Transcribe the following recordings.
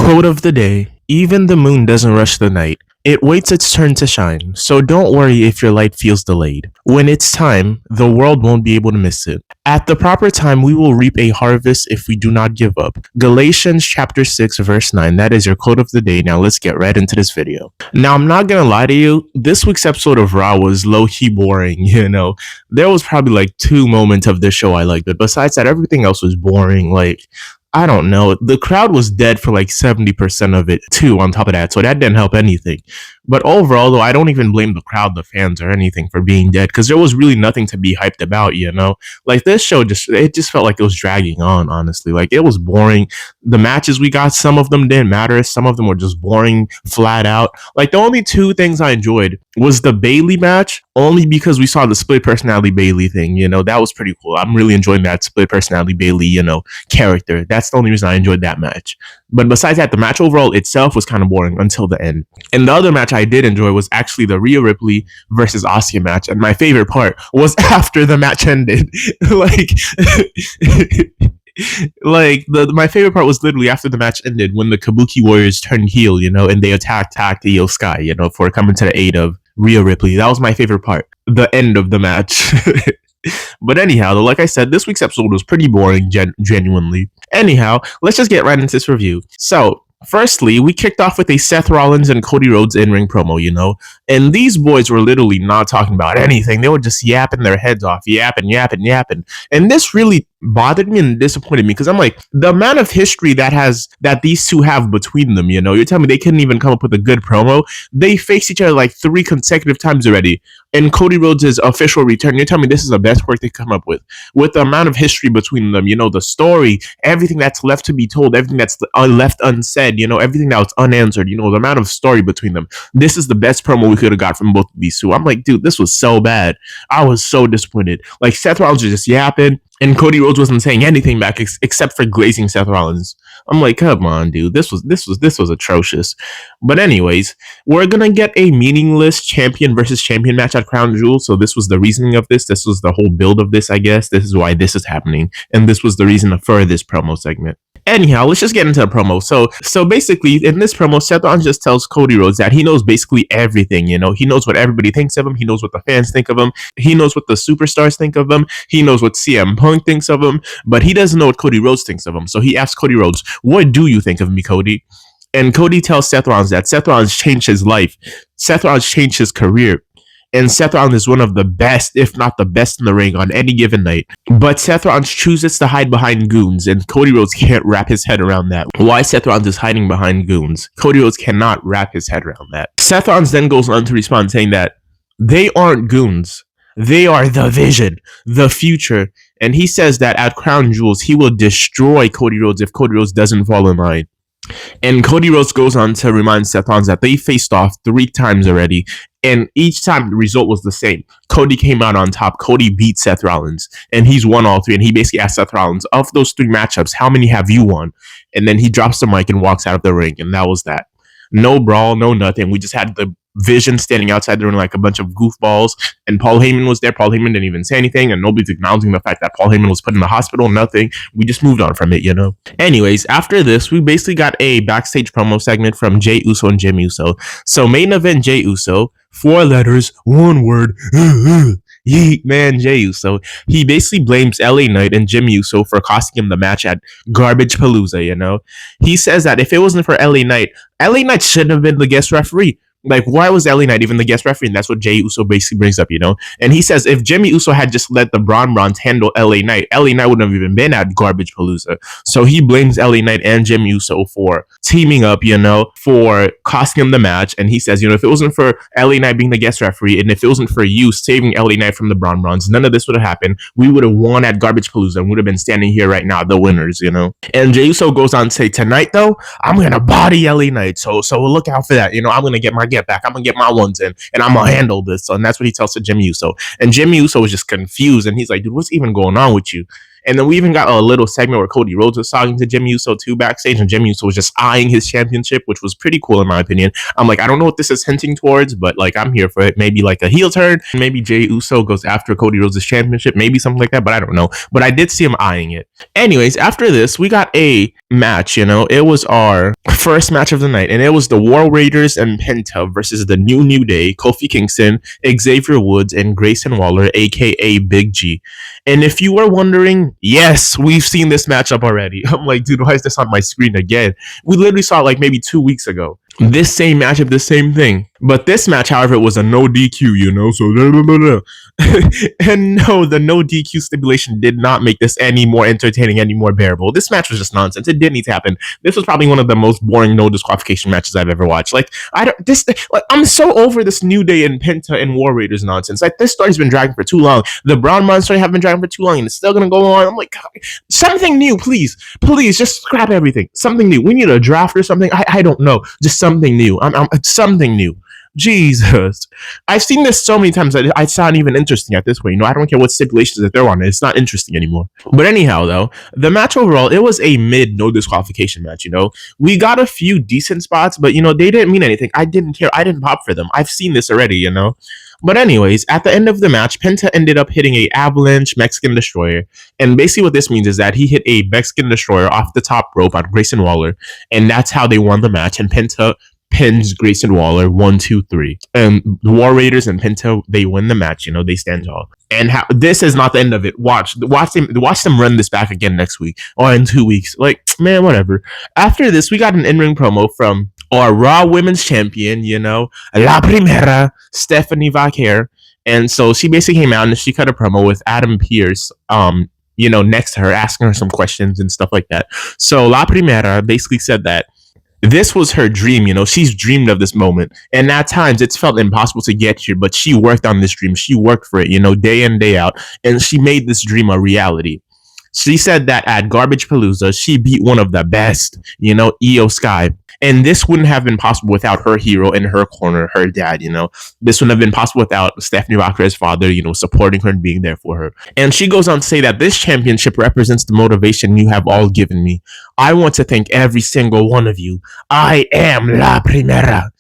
Quote of the day: even the moon doesn't rush the night. It waits its turn to shine, so don't worry if your light feels delayed. When it's time, the world won't be able to miss it. At the proper time, we will reap a harvest if we do not give up. Galatians chapter 6 verse 9, that is your quote of the day. Now let's get right into this video. Now I'm not gonna lie to you, this week's episode of Raw was low-key boring, There was probably like 2 moments of this show I liked, but besides that, everything else was boring. I don't know. The crowd was dead for like 70% of it too, on top of that. So that didn't help anything. But overall, though, I don't even blame the crowd, the fans, or anything for being dead, because there was really nothing to be hyped about. Like this show it just felt like it was dragging on, honestly. Like it was boring. The matches we got, some of them didn't matter. Some of them were just boring, flat out. Like the only two things I enjoyed was the Bailey match, only because we saw the split personality Bailey thing. That was pretty cool. I'm really enjoying that split personality Bailey, character. That's the only reason I enjoyed that match. But besides that, the match overall itself was kind of boring until the end. And the other match I did enjoy was actually the Rhea Ripley versus Auska match. And my favorite part was after the match ended. My favorite part was literally after the match ended when the Kabuki Warriors turned heel, and they attacked Io Sky, for coming to the aid of Rhea Ripley. That was my favorite part. The end of the match. But anyhow, though, like I said, this week's episode was pretty boring, genuinely. Anyhow, let's just get right into this review. So, firstly, we kicked off with a Seth Rollins and Cody Rhodes in-ring promo, and these boys were literally not talking about anything. They were just yapping their heads off, yapping. And this really bothered me and disappointed me, because I'm like, the amount of history that these two have between them, you're telling me they couldn't even come up with a good promo. They faced each other like 3 consecutive times already. And Cody Rhodes' official return, you're telling me this is the best work they come up with the amount of history between them, the story, everything that's left to be told, everything that's left unsaid, everything that was unanswered, the amount of story between them. This is the best promo we could have got from both of these two. I'm like, dude, this was so bad. I was so disappointed. Like, Seth Rollins was just yapping, and Cody Rhodes wasn't saying anything back except for glazing Seth Rollins. I'm like, come on, dude. This was atrocious. But anyways, we're gonna get a meaningless champion versus champion match at Crown Jewel. So this was the reasoning of this. This was the whole build of this, I guess. This is why this is happening. And this was the reason for this promo segment. Anyhow, let's just get into the promo. So basically, in this promo, Seth Rollins just tells Cody Rhodes that he knows basically everything. He knows what everybody thinks of him. He knows what the fans think of him. He knows what the superstars think of him. He knows what CM Punk thinks of him. But he doesn't know what Cody Rhodes thinks of him. So he asks Cody Rhodes, "What do you think of me, Cody?" And Cody tells Seth Rollins that Seth Rollins changed his life. Seth Rollins changed his career. And Seth Rollins is one of the best, if not the best in the ring on any given night. But Seth Rollins chooses to hide behind goons, and Cody Rhodes can't wrap his head around that. Why Seth Rollins is hiding behind goons? Cody Rhodes cannot wrap his head around that. Seth Rollins then goes on to respond saying that they aren't goons. They are the vision, the future. And he says that at Crown Jewels, he will destroy Cody Rhodes if Cody Rhodes doesn't fall in line. And Cody Rhodes goes on to remind Seth Rollins that they faced off 3 times already. And each time the result was the same. Cody came out on top. Cody beat Seth Rollins. And he's won all 3. And he basically asked Seth Rollins, of those 3 matchups, how many have you won? And then he drops the mic and walks out of the ring. And that was that. No brawl, no nothing. We just had the Vision standing outside the ring like a bunch of goofballs. And Paul Heyman was there. Paul Heyman didn't even say anything. And nobody's acknowledging the fact that Paul Heyman was put in the hospital. Nothing. We just moved on from it, Anyways, after this, we basically got a backstage promo segment from Jey Uso and Jimmy Uso. So main event, Jey Uso. 4 letters, 1 word. Yeet, man, Jey Uso. He basically blames LA Knight and Jimmy Uso for costing him the match at Garbage Palooza, He says that if it wasn't for LA Knight shouldn't have been the guest referee. Like, why was LA Knight even the guest referee? And that's what Jey Uso basically brings up, And he says if Jimmy Uso had just let the Bronze handle LA Knight wouldn't have even been at Garbage Palooza. So he blames LA Knight and Jimmy Uso for teaming up, for costing him the match. And he says, if it wasn't for LA Knight being the guest referee, and if it wasn't for you saving LA Knight from the Bronze, none of this would have happened. We would have won at Garbage Palooza and would have been standing here right now, the winners, And Jey Uso goes on to say, tonight, though, I'm going to body LA Knight. So look out for that. I'm going to get my get back. I'm gonna get my ones in, and I'm gonna handle this. And that's what he tells to Jimmy Uso. And Jimmy Uso was just confused, and he's like, "Dude, what's even going on with you?" And then we even got a little segment where Cody Rhodes was talking to Jimmy Uso too backstage, and Jimmy Uso was just eyeing his championship, which was pretty cool in my opinion. I'm like, I don't know what this is hinting towards, but like I'm here for it. Maybe like a heel turn, maybe Jey Uso goes after Cody Rhodes' championship, maybe something like that, but I don't know. But I did see him eyeing it. Anyways, after this, we got a match, it was our first match of the night, and it was the War Raiders and Penta versus the New Day, Kofi Kingston, Xavier Woods, and Grayson Waller, aka Big G. And if you were wondering, yes, we've seen this matchup already. I'm like, dude, why is this on my screen again? We literally saw it like maybe 2 weeks ago. This same matchup, the same thing. But this match, however, it was a no DQ, so and no, the no DQ stipulation did not make this any more entertaining, any more bearable. This match was just nonsense. It didn't need to happen. This was probably one of the most boring no disqualification matches I've ever watched. Like, I'm so over this New Day and Penta and War Raiders nonsense. Like, this story's been dragging for too long. The Braun Monster have been dragging for too long, and it's still gonna go on. I'm like, God, something new, please, just scrap everything. Something new. We need a draft or something. I don't know. Just something new. I'm something new. Jesus. I've seen this so many times that it's not even interesting at this point. I don't care what stipulations that they're on. It's not interesting anymore. But anyhow, though, the match overall, it was a mid no disqualification match, We got a few decent spots, but, they didn't mean anything. I didn't care. I didn't pop for them. I've seen this already, But anyways, at the end of the match, Penta ended up hitting a Avalanche Mexican Destroyer. And basically what this means is that he hit a Mexican Destroyer off the top rope on Grayson Waller. And that's how they won the match. And Penta pins Grayson Waller 1, 2, 3. And the War Raiders and Penta, they win the match. They stand tall. And this is not the end of it. Watch them run this back again next week or in 2 weeks. Like, man, whatever. After this, we got an in-ring promo from our Raw Women's Champion, La Primera, Stephanie Vaquer. And so she basically came out and she cut a promo with Adam Pearce, next to her, asking her some questions and stuff like that. So La Primera basically said that this was her dream, she's dreamed of this moment. And at times it's felt impossible to get here, but she worked on this dream. She worked for it, day in, day out. And she made this dream a reality. She said that at Garbage Palooza, she beat one of the best, Io Sky. And this wouldn't have been possible without her hero in her corner, her dad, This wouldn't have been possible without Stephanie Vaquer's father, supporting her and being there for her. And she goes on to say that this championship represents the motivation you have all given me. I want to thank every single one of you. I am La Primera,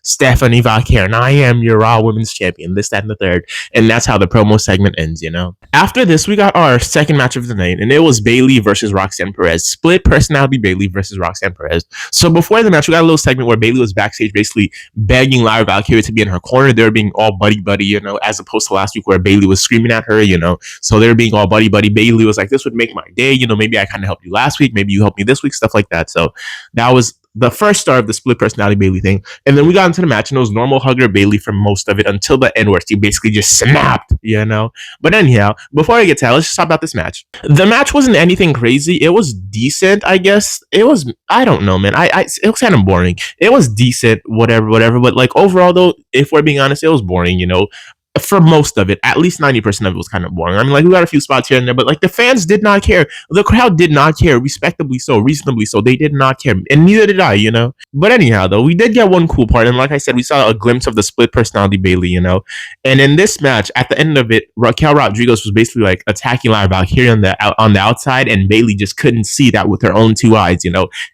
Stephanie Vaquer, and I am your Raw Women's Champion, this, that, and the third. And that's how the promo segment ends, After this, we got our second match of the night, and it was Bayley versus Roxanne Perez. Split personality Bayley versus Roxanne Perez. So before the match, we got a little segment where Bayley was backstage basically begging Lyra Valkyria to be in her corner. They were being all buddy-buddy, as opposed to last week where Bayley was screaming at her, So they were being all buddy-buddy. Bayley was like, this would make my day, maybe I kind of helped you last week, maybe you helped me this week, stuff like that. So that was the first start of the split personality Bayley thing. And then we got into the match, and it was normal hugger Bayley for most of it until the end where she basically just snapped, But anyhow, before I get to that, let's just talk about this match. The match wasn't anything crazy. It was decent, I guess. It was, I don't know, man. It was kind of boring. It was decent, whatever. But like overall, though, if we're being honest, it was boring, For most of it, at least 90% of it was kind of boring. I mean, like, we got a few spots here and there, but like the fans did not care. The crowd did not care, respectably so, reasonably so. They did not care, and neither did I, But anyhow, though, we did get one cool part, and like I said, we saw a glimpse of the split personality Bayley, And in this match, at the end of it, Raquel Rodriguez was basically like attacking Lyra Valkyria on the outside, and Bayley just couldn't see that with her own two eyes,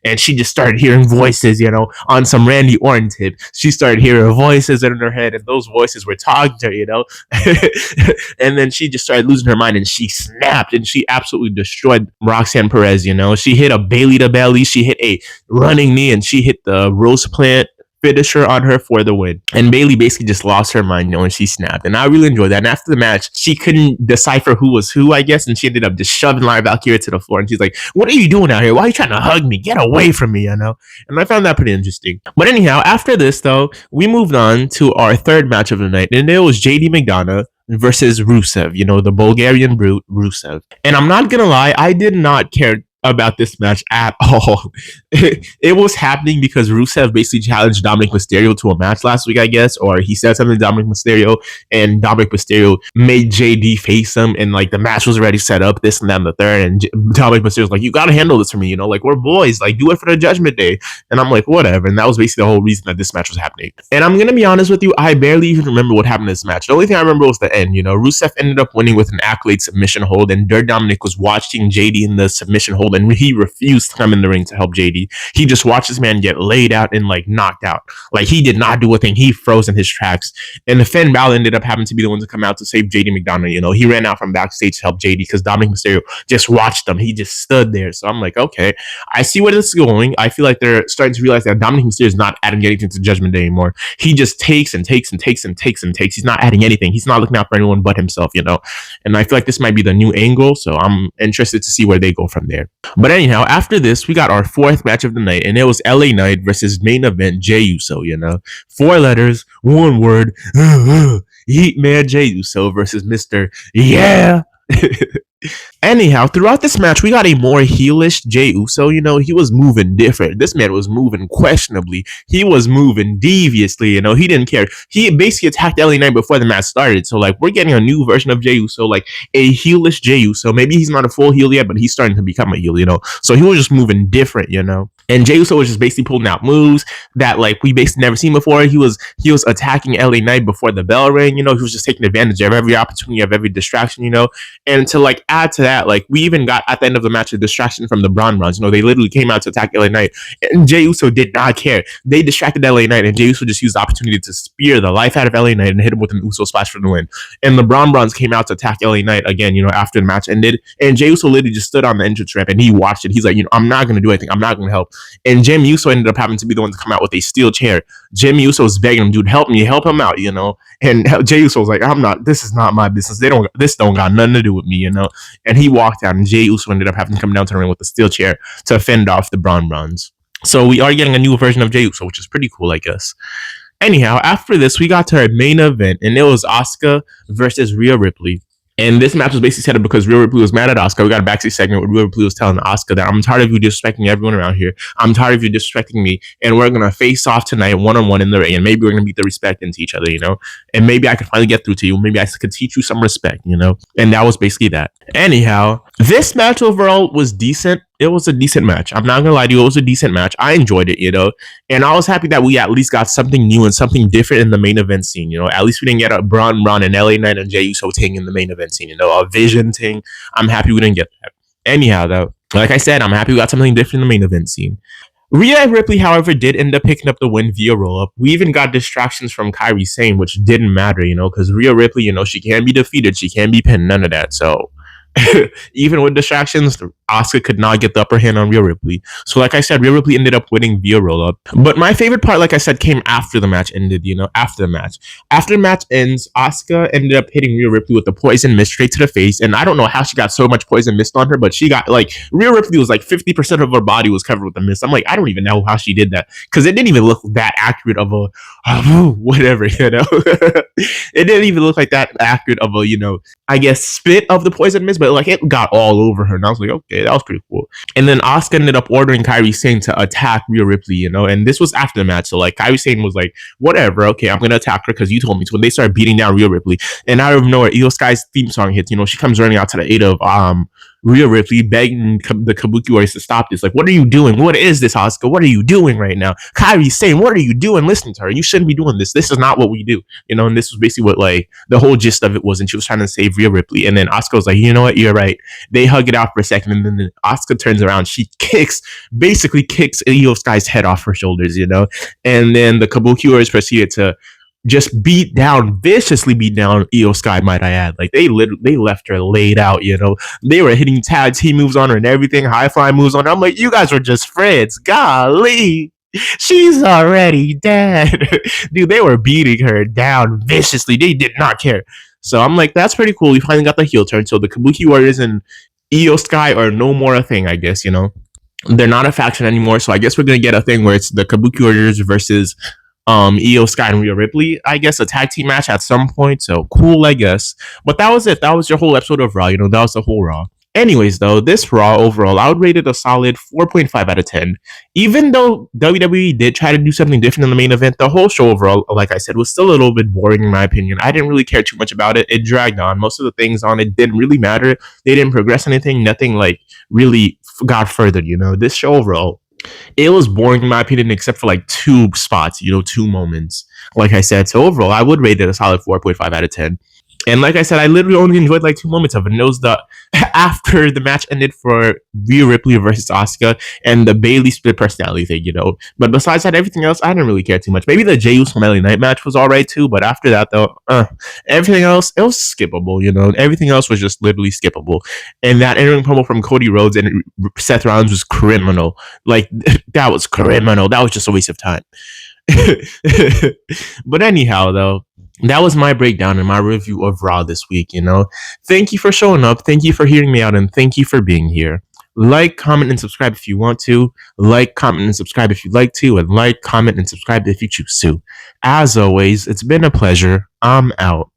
And she just started hearing voices, on some Randy Orton tip. She started hearing voices in her head, and those voices were talking to her, and then she just started losing her mind, and she snapped, and she absolutely destroyed Roxanne Perez. She hit a Bayley to belly, she hit a running knee, and she hit the rose plant finisher on her for the win. And Bayley basically just lost her mind, and she snapped. And I really enjoyed that. And after the match, she couldn't decipher who was who, I guess, and she ended up just shoving Lyra Valkyria to the floor. And she's like, "What are you doing out here? Why are you trying to hug me? Get away from me, And I found that pretty interesting. But anyhow, after this, though, we moved on to our third match of the night, and it was JD McDonough versus Rusev, the Bulgarian brute Rusev. And I'm not gonna lie, I did not care about this match at all. It was happening because Rusev basically challenged Dominic Mysterio to a match last week, I guess, or he said something to Dominic Mysterio, and Dominic Mysterio made JD face him, and like the match was already set up, this and that and the third, and Dominic Mysterio's like, you gotta handle this for me, like we're boys, like do it for the Judgment Day, and I'm like, whatever, and that was basically the whole reason that this match was happening. And I'm gonna be honest with you, I barely even remember what happened in this match. The only thing I remember was the end. Rusev ended up winning with an accolade submission hold, and Dirt Dominic was watching JD in the submission hold, and he refused to come in the ring to help JD. He just watched this man get laid out and like knocked out. Like he did not do a thing. He froze in his tracks. And the Finn Balor ended up having to be the one to come out to save JD McDonough. He ran out from backstage to help JD because Dominic Mysterio just watched him. He just stood there. So I'm like, okay, I see where this is going. I feel like they're starting to realize that Dominic Mysterio is not adding anything to Judgment Day anymore. He just takes and takes and takes and takes and takes. He's not adding anything. He's not looking out for anyone but himself, And I feel like this might be the new angle. So I'm interested to see where they go from there. But anyhow, after this, we got our fourth match of the night, and it was LA Knight versus main event Jey Uso, 4 letters, 1 word, Heat Man Jey Uso versus Mr. Yeah. Anyhow, throughout this match, we got a more heelish Jey Uso. He was moving different. This man was moving questionably. He was moving deviously. He didn't care. He basically attacked LA Knight before the match started. So, like, we're getting a new version of Jey Uso, like a heelish Jey Uso. Maybe he's not a full heel yet, but he's starting to become a heel, So he was just moving different, And Jey Uso was just basically pulling out moves that, like, we basically never seen before. He was attacking LA Knight before the bell rang. He was just taking advantage of every opportunity, of every distraction, And to like add to that, like we even got at the end of the match a distraction from the Braun Runs. They literally came out to attack LA Knight, and Jey Uso did not care. They distracted LA Knight, and Jey Uso just used the opportunity to spear the life out of LA Knight and hit him with an Uso splash for the win. And the Braun Runs came out to attack LA Knight again, after the match ended, and Jey Uso literally just stood on the entrance ramp and he watched it. He's like, I'm not gonna do anything. I'm not gonna help. And Jimmy Uso ended up having to be the one to come out with a steel chair. Jimmy Uso was begging him, dude, help me, help him out, And Jey Uso was like, this is not my business. This don't got nothing to do with me, And he walked out, and Jey Uso ended up having to come down to the ring with a steel chair to fend off the Braun Runs. So we are getting a new version of Jey Uso, which is pretty cool, I guess. Anyhow, after this, we got to our main event, and it was Auska versus Rhea Ripley. And this match was basically set up because Rhea Ripley was mad at Auska. We got a backstage segment where Rhea Ripley was telling Auska that I'm tired of you disrespecting everyone around here. I'm tired of you disrespecting me. And we're going to face off tonight one-on-one in the ring. And maybe we're going to beat the respect into each other, And maybe I could finally get through to you. Maybe I could teach you some respect, And that was basically that. Anyhow, this match overall was decent. It was a decent match. I'm not gonna lie to you, it was a decent match. I enjoyed it, and I was happy that we at least got something new and something different in the main event scene. At least we didn't get a Braun and LA Knight and Jey Uso thing in the main event scene. A Vision thing. I'm happy we didn't get that. Anyhow, though, like I said, I'm happy we got something different in the main event scene. Rhea Ripley, however, did end up picking up the win via roll-up. We even got distractions from Kairi Sane, which didn't matter, because Rhea Ripley, she can be defeated, she can be pinned, none of that. So even with distractions, Auska could not get the upper hand on Rhea Ripley. So like I said, Rhea Ripley ended up winning via roll-up. But my favorite part, like I said, came after the match ended, after the match. After the match ends, Auska ended up hitting Rhea Ripley with the poison mist straight to the face. And I don't know how she got so much poison mist on her, but she got, like, Rhea Ripley was like 50% of her body was covered with the mist. I'm like, I don't even know how she did that. Because it didn't even look that accurate of a, whatever, It didn't even look like that accurate of a, I guess, spit of the poison mist, but like it got all over her. And I was like, okay, that was pretty cool. And then Auska ended up ordering Kairi Sane to attack Rhea Ripley, and this was after the match. So like Kairi Sane was like, whatever, okay, I'm gonna attack her because you told me to. And they started beating down Rhea Ripley. And out of nowhere, Io Sky's theme song hits. She comes running out to the aid of Rhea Ripley, begging the Kabuki Warriors to stop this. Like, what are you doing? What is this, Auska? What are you doing right now? Kairi Sane, what are you doing? Listen to her. You shouldn't be doing this. This is not what we do. And this was basically what, like, the whole gist of it was. And she was trying to save Rhea Ripley. And then Auska was like, you know what? You're right. They hug it out for a second. And then Auska turns around. She basically kicks Io Sky's head off her shoulders, And then the Kabuki Warriors proceeded to just viciously beat down Io Sky, might I add. Like, they left her laid out, They were hitting tag team moves on her and everything, high flying moves on her. I'm like, you guys were just friends. Golly. She's already dead. Dude, they were beating her down viciously. They did not care. So I'm like, that's pretty cool. We finally got the heel turn. So the Kabuki Warriors and Io Sky are no more a thing, I guess, They're not a faction anymore. So I guess we're going to get a thing where it's the Kabuki Warriors versus Io Sky and Rhea Ripley, I guess, a tag team match at some point. So cool, I guess. But that was it. That was your whole episode of Raw. That was the whole Raw. Anyways, though, this Raw overall, I would rate it a solid 4.5 out of 10. Even though WWE did try to do something different in the main event, the whole show overall, like I said, was still a little bit boring in my opinion. I didn't really care too much about it. It dragged on. Most of the things on it didn't really matter. They didn't progress anything. Nothing like really got further, This show overall, it was boring in my opinion, except for like two spots, two moments. Like I said, so overall, I would rate it a solid 4.5 out of 10. And like I said, I literally only enjoyed like two moments of it. And it was the after the match ended for Rhea Ripley versus Auska and the Bailey split personality thing. But besides that, everything else, I didn't really care too much. Maybe the Jey Uso LA Knight match was all right too. But after that, though, everything else, it was skippable. Everything else was just literally skippable. And that entering promo from Cody Rhodes and Seth Rollins was criminal. Like, that was criminal. That was just a waste of time. But anyhow, though, that was my breakdown and my review of Raw this week. Thank you for showing up. Thank you for hearing me out. And thank you for being here. Like, comment, and subscribe if you want to. Like, comment, and subscribe if you'd like to. And like, comment, and subscribe if you choose to. As always, it's been a pleasure. I'm out.